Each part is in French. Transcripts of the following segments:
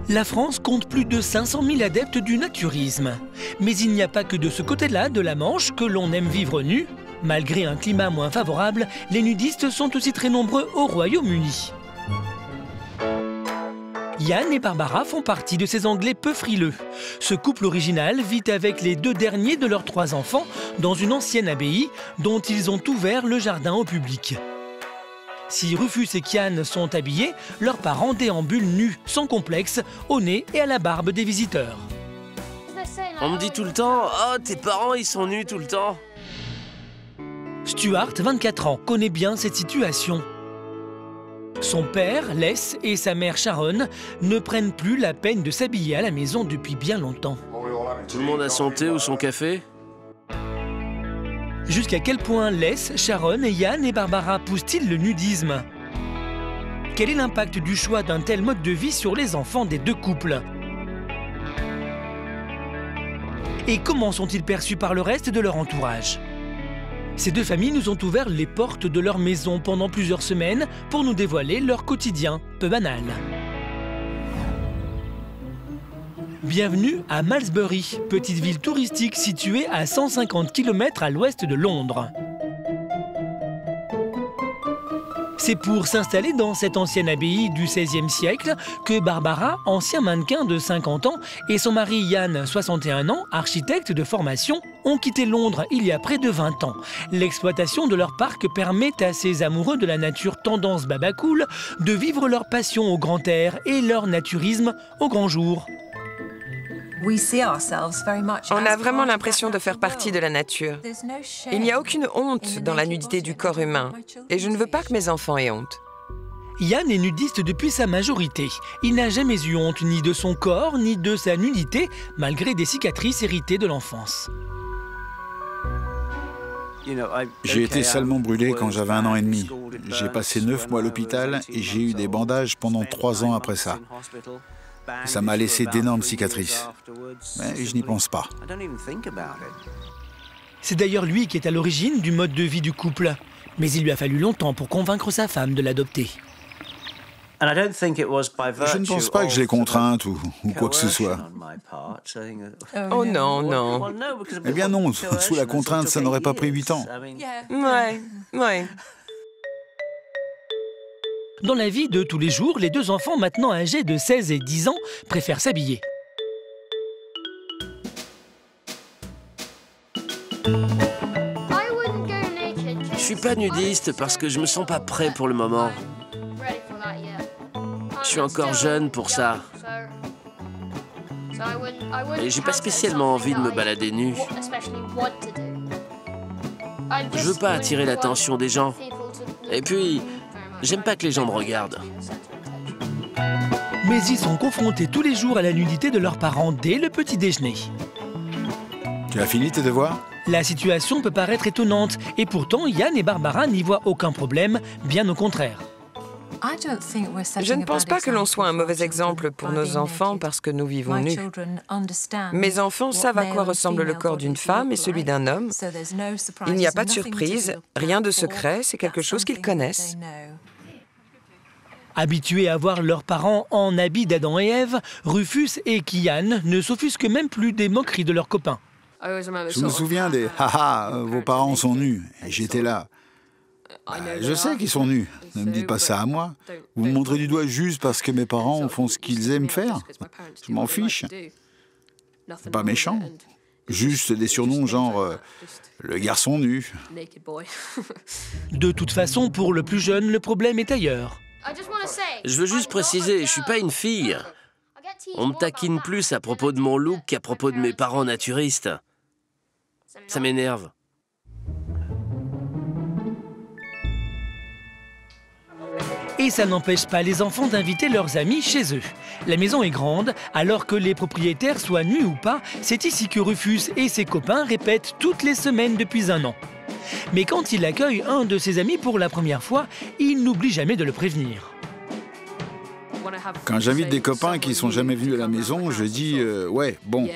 La France compte plus de 500 000 adeptes du naturisme. Mais il n'y a pas que de ce côté-là de la Manche que l'on aime vivre nu. Malgré un climat moins favorable, les nudistes sont aussi très nombreux au Royaume-Uni. Yann et Barbara font partie de ces Anglais peu frileux. Ce couple original vit avec les 2 derniers de leurs 3 enfants dans une ancienne abbaye dont ils ont ouvert le jardin au public. Si Rufus et Kian sont habillés, leurs parents déambulent nus, sans complexe, au nez et à la barbe des visiteurs. On me dit tout le temps « Oh, tes parents, ils sont nus tout le temps !» Stuart, 24 ans, connaît bien cette situation. Son père, Les, et sa mère Sharon ne prennent plus la peine de s'habiller à la maison depuis bien longtemps. Tout le monde a son thé ou son café? Jusqu'à quel point Les, Sharon, Yann et Barbara poussent-ils le nudisme? Quel est l'impact du choix d'un tel mode de vie sur les enfants des 2 couples? Et comment sont-ils perçus par le reste de leur entourage? Ces 2 familles nous ont ouvert les portes de leur maison pendant plusieurs semaines pour nous dévoiler leur quotidien peu banal. Bienvenue à Malmesbury, petite ville touristique située à 150 km à l'ouest de Londres. C'est pour s'installer dans cette ancienne abbaye du XVIe siècle que Barbara, ancien mannequin de 50 ans, et son mari Yann, 61 ans, architecte de formation, ont quitté Londres il y a près de 20 ans. L'exploitation de leur parc permet à ces amoureux de la nature tendance babacool de vivre leur passion au grand air et leur naturisme au grand jour. On a vraiment l'impression de faire partie de la nature. Il n'y a aucune honte dans la nudité du corps humain. Et je ne veux pas que mes enfants aient honte. Yann est nudiste depuis sa majorité. Il n'a jamais eu honte ni de son corps, ni de sa nudité, malgré des cicatrices héritées de l'enfance. J'ai été salement brûlé quand j'avais 1 an et demi. J'ai passé 9 mois à l'hôpital et j'ai eu des bandages pendant 3 ans après ça. Ça m'a laissé d'énormes cicatrices. Mais je n'y pense pas. C'est d'ailleurs lui qui est à l'origine du mode de vie du couple. Mais il lui a fallu longtemps pour convaincre sa femme de l'adopter. Je ne pense pas que je l'ai contrainte ou quoi que ce soit. Oh non, non. Eh bien non, sous la contrainte, ça n'aurait pas pris 8 ans. Ouais. Dans la vie de tous les jours, les 2 enfants maintenant âgés de 16 et 10 ans préfèrent s'habiller. Je suis pas nudiste parce que je me sens pas prêt pour le moment. Je suis encore jeune pour ça. Et j'ai pas spécialement envie de me balader nu. Je veux pas attirer l'attention des gens. Et puis, j'aime pas que les gens me regardent. Mais ils sont confrontés tous les jours à la nudité de leurs parents dès le petit déjeuner. Tu as fini tes devoirs? La situation peut paraître étonnante, et pourtant Yann et Barbara n'y voient aucun problème, bien au contraire. Je ne pense pas que l'on soit un mauvais exemple pour nos enfants parce que nous vivons nus. Mes enfants savent à quoi ressemble le corps d'une femme et celui d'un homme. Il n'y a pas de surprise, rien de secret, c'est quelque chose qu'ils connaissent. Habitués à voir leurs parents en habits d'Adam et Ève, Rufus et Kian ne s'offusquent même plus des moqueries de leurs copains. Je me souviens des « haha, vos parents sont nus » et j'étais là. Je sais qu'ils sont nus, ne me dites pas ça à moi. Vous me montrez du doigt juste parce que mes parents font ce qu'ils aiment faire. Je m'en fiche. C'est pas méchant. Juste des surnoms genre le garçon nu. De toute façon, pour le plus jeune, le problème est ailleurs. Je veux juste préciser, je suis pas une fille. On me taquine plus à propos de mon look qu'à propos de mes parents naturistes. Ça m'énerve. Et ça n'empêche pas les enfants d'inviter leurs amis chez eux. La maison est grande, alors que les propriétaires soient nus ou pas, c'est ici que Rufus et ses copains répètent toutes les semaines depuis 1 an. Mais quand il accueille un de ses amis pour la première fois, il n'oublie jamais de le prévenir. Quand j'invite des copains qui sont jamais venus à la maison, je dis ouais, bon,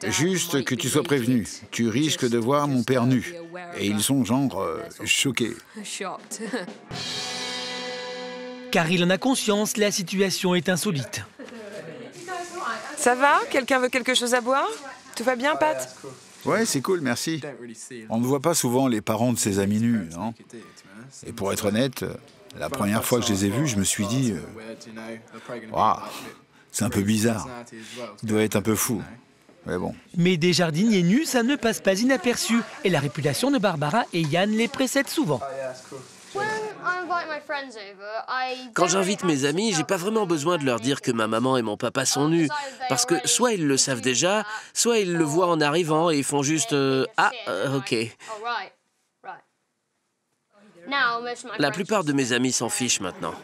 juste que tu sois prévenu. Tu risques de voir mon père nu. Et ils sont genre choqués. Car il en a conscience, la situation est insolite. Ça va? Quelqu'un veut quelque chose à boire? Tout va bien, Pat? Ouais, c'est cool, merci. On ne voit pas souvent les parents de ses amis nus, non? Et pour être honnête, la première fois que je les ai vus, je me suis dit... Waouh, c'est un peu bizarre. Il doit être un peu fou. Mais bon. Mais des jardiniers nus, ça ne passe pas inaperçu. Et la réputation de Barbara et Yann les précède souvent. Quand j'invite mes amis, j'ai pas vraiment besoin de leur dire que ma maman et mon papa sont nus. Parce que soit ils le savent déjà, soit ils le voient en arrivant et ils font juste ok. La plupart de mes amis s'en fichent maintenant.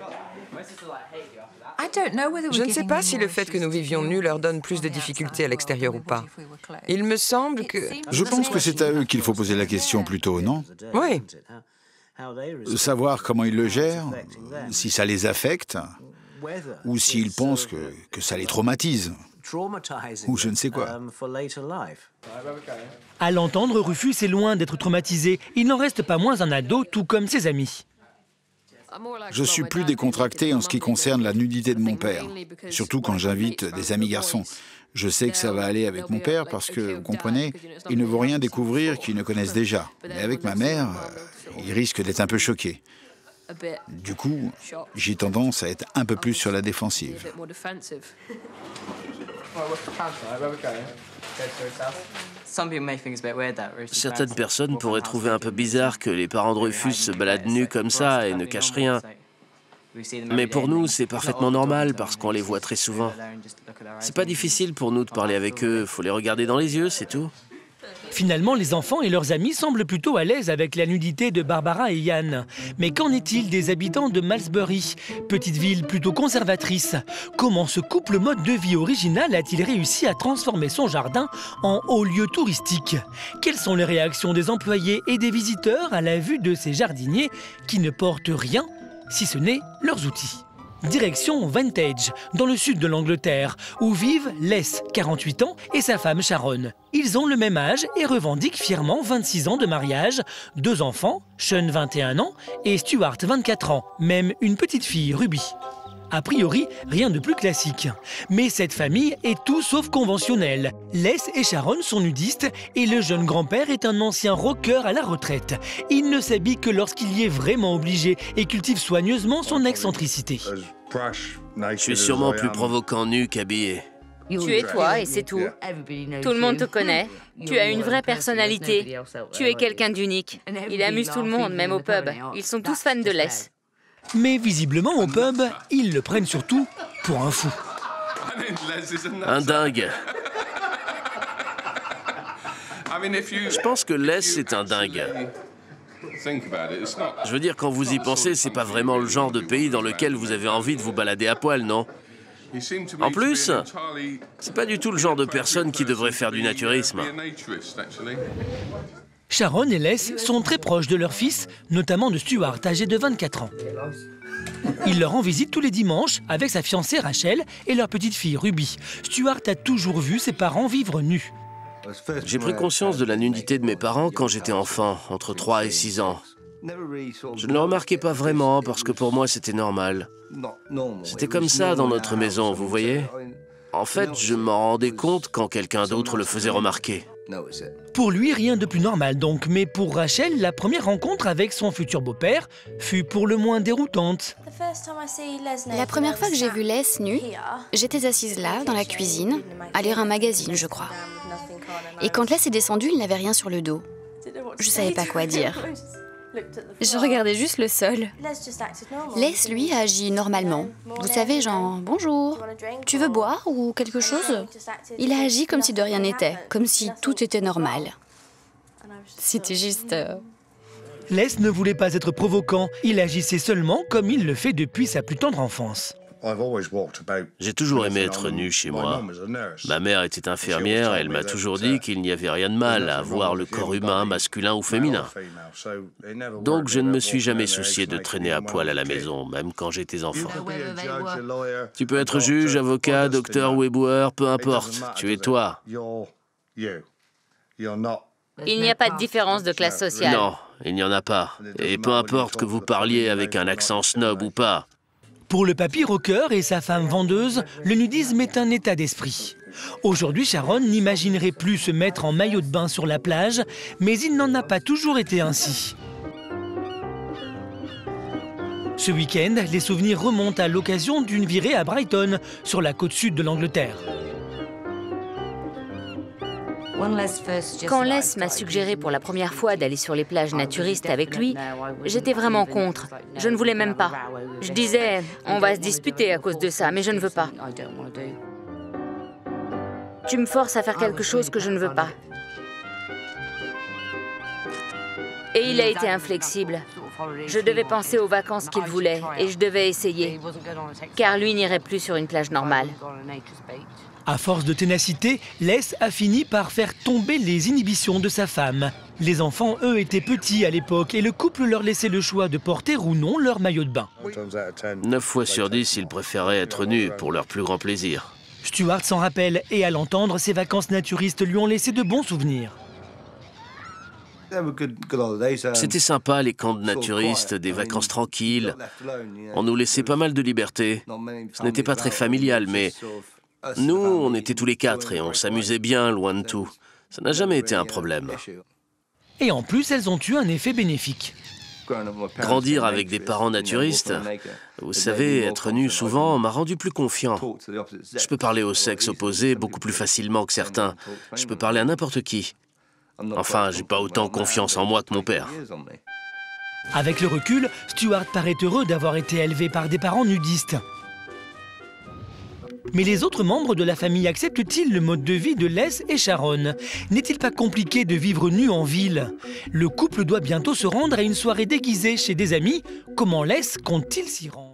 Je ne sais pas si le fait que nous vivions nus leur donne plus de difficultés à l'extérieur ou pas. Il me semble que... Je pense que c'est à eux qu'il faut poser la question plutôt, non? Oui. Savoir comment ils le gèrent, si ça les affecte, ou s'ils pensent que ça les traumatise, ou je ne sais quoi. À l'entendre, Rufus est loin d'être traumatisé. Il n'en reste pas moins un ado, tout comme ses amis. Je suis plus décontracté en ce qui concerne la nudité de mon père, surtout quand j'invite des amis garçons. Je sais que ça va aller avec mon père parce que, vous comprenez, il ne vaut rien découvrir qu'ils ne connaissent déjà. Mais avec ma mère, il risque d'être un peu choqué. Du coup, j'ai tendance à être un peu plus sur la défensive. Certaines personnes pourraient trouver un peu bizarre que les parents de Rufus se baladent nus comme ça et ne cachent rien. Mais pour nous, c'est parfaitement normal parce qu'on les voit très souvent. C'est pas difficile pour nous de parler avec eux, faut les regarder dans les yeux, c'est tout. Finalement, les enfants et leurs amis semblent plutôt à l'aise avec la nudité de Barbara et Yann. Mais qu'en est-il des habitants de Malmesbury, petite ville plutôt conservatrice? Comment ce couple mode de vie original a-t-il réussi à transformer son jardin en haut lieu touristique? Quelles sont les réactions des employés et des visiteurs à la vue de ces jardiniers qui ne portent rien, si ce n'est leurs outils? Direction Vantage, dans le sud de l'Angleterre, où vivent Les, 48 ans, et sa femme Sharon. Ils ont le même âge et revendiquent fièrement 26 ans de mariage, 2 enfants, Sean 21 ans et Stuart 24 ans, même une petite fille, Ruby. A priori, rien de plus classique. Mais cette famille est tout sauf conventionnelle. Les et Sharon sont nudistes et le jeune grand-père est un ancien rocker à la retraite. Il ne s'habille que lorsqu'il y est vraiment obligé et cultive soigneusement son excentricité. Je suis sûrement plus provoquant nu qu'habillé. Tu es toi et c'est tout. Tout le monde te connaît. Tu as une vraie personnalité. Tu es quelqu'un d'unique. Il amuse tout le monde, même au pub. Ils sont tous fans de Les. Mais visiblement, au pub, ils le prennent surtout pour un fou. Un dingue. Je pense que Les est un dingue. Je veux dire, quand vous y pensez, c'est pas vraiment le genre de pays dans lequel vous avez envie de vous balader à poil, non? En plus, c'est pas du tout le genre de personne qui devrait faire du naturisme. Sharon et Les sont très proches de leur fils, notamment de Stuart, âgé de 24 ans. Il leur rend visite tous les dimanches avec sa fiancée Rachel et leur petite fille Ruby. Stuart a toujours vu ses parents vivre nus. J'ai pris conscience de la nudité de mes parents quand j'étais enfant, entre 3 et 6 ans. Je ne le remarquais pas vraiment parce que pour moi c'était normal. C'était comme ça dans notre maison, vous voyez? En fait, je m'en rendais compte quand quelqu'un d'autre le faisait remarquer. Pour lui, rien de plus normal donc, mais pour Rachel, la première rencontre avec son futur beau-père fut pour le moins déroutante. La première fois que j'ai vu Les nu, j'étais assise là, dans la cuisine, à lire un magazine, je crois. Et quand Les est descendu, il n'avait rien sur le dos. Je savais pas quoi dire. Je regardais juste le sol. Les, lui, a agi normalement. Vous savez, genre, bonjour, tu veux boire ou quelque chose? Il a agi comme si de rien n'était, comme si tout était normal. C'était juste... Les ne voulait pas être provoquant, il agissait seulement comme il le fait depuis sa plus tendre enfance. J'ai toujours aimé être nu chez moi. Ma mère était infirmière et elle m'a toujours dit qu'il n'y avait rien de mal à voir le corps humain, masculin ou féminin. Donc je ne me suis jamais soucié de traîner à poil à la maison, même quand j'étais enfant. Tu peux être juge, avocat, docteur ou éboueur, peu importe, tu es toi. Il n'y a pas de différence de classe sociale. Non, il n'y en a pas. Et peu importe que vous parliez avec un accent snob ou pas. Pour le papy rocker et sa femme vendeuse, le nudisme est un état d'esprit. Aujourd'hui, Sharon n'imaginerait plus se mettre en maillot de bain sur la plage, mais il n'en a pas toujours été ainsi. Ce week-end, les souvenirs remontent à l'occasion d'une virée à Brighton, sur la côte sud de l'Angleterre. Quand Les m'a suggéré pour la première fois d'aller sur les plages naturistes avec lui, j'étais vraiment contre. Je ne voulais même pas. Je disais, on va se disputer à cause de ça, mais je ne veux pas. Tu me forces à faire quelque chose que je ne veux pas. Et il a été inflexible. Je devais penser aux vacances qu'il voulait et je devais essayer, car lui n'irait plus sur une plage normale. À force de ténacité, Les a fini par faire tomber les inhibitions de sa femme. Les enfants, eux, étaient petits à l'époque et le couple leur laissait le choix de porter ou non leur maillot de bain. 9 fois sur 10, ils préféraient être nus pour leur plus grand plaisir. Stuart s'en rappelle et à l'entendre, ses vacances naturistes lui ont laissé de bons souvenirs. C'était sympa, les camps de naturistes, des vacances tranquilles. On nous laissait pas mal de liberté. Ce n'était pas très familial, mais nous, on était tous les 4 et on s'amusait bien, loin de tout. Ça n'a jamais été un problème. Et en plus, elles ont eu un effet bénéfique. Grandir avec des parents naturistes, vous savez, être nu souvent m'a rendu plus confiant. Je peux parler au sexe opposé beaucoup plus facilement que certains. Je peux parler à n'importe qui. Enfin, j'ai pas autant confiance en moi que mon père. Avec le recul, Stuart paraît heureux d'avoir été élevé par des parents nudistes. Mais les autres membres de la famille acceptent-ils le mode de vie de Les et Sharon? N'est-il pas compliqué de vivre nu en ville? Le couple doit bientôt se rendre à une soirée déguisée chez des amis. Comment Les compte-t-il s'y rendre?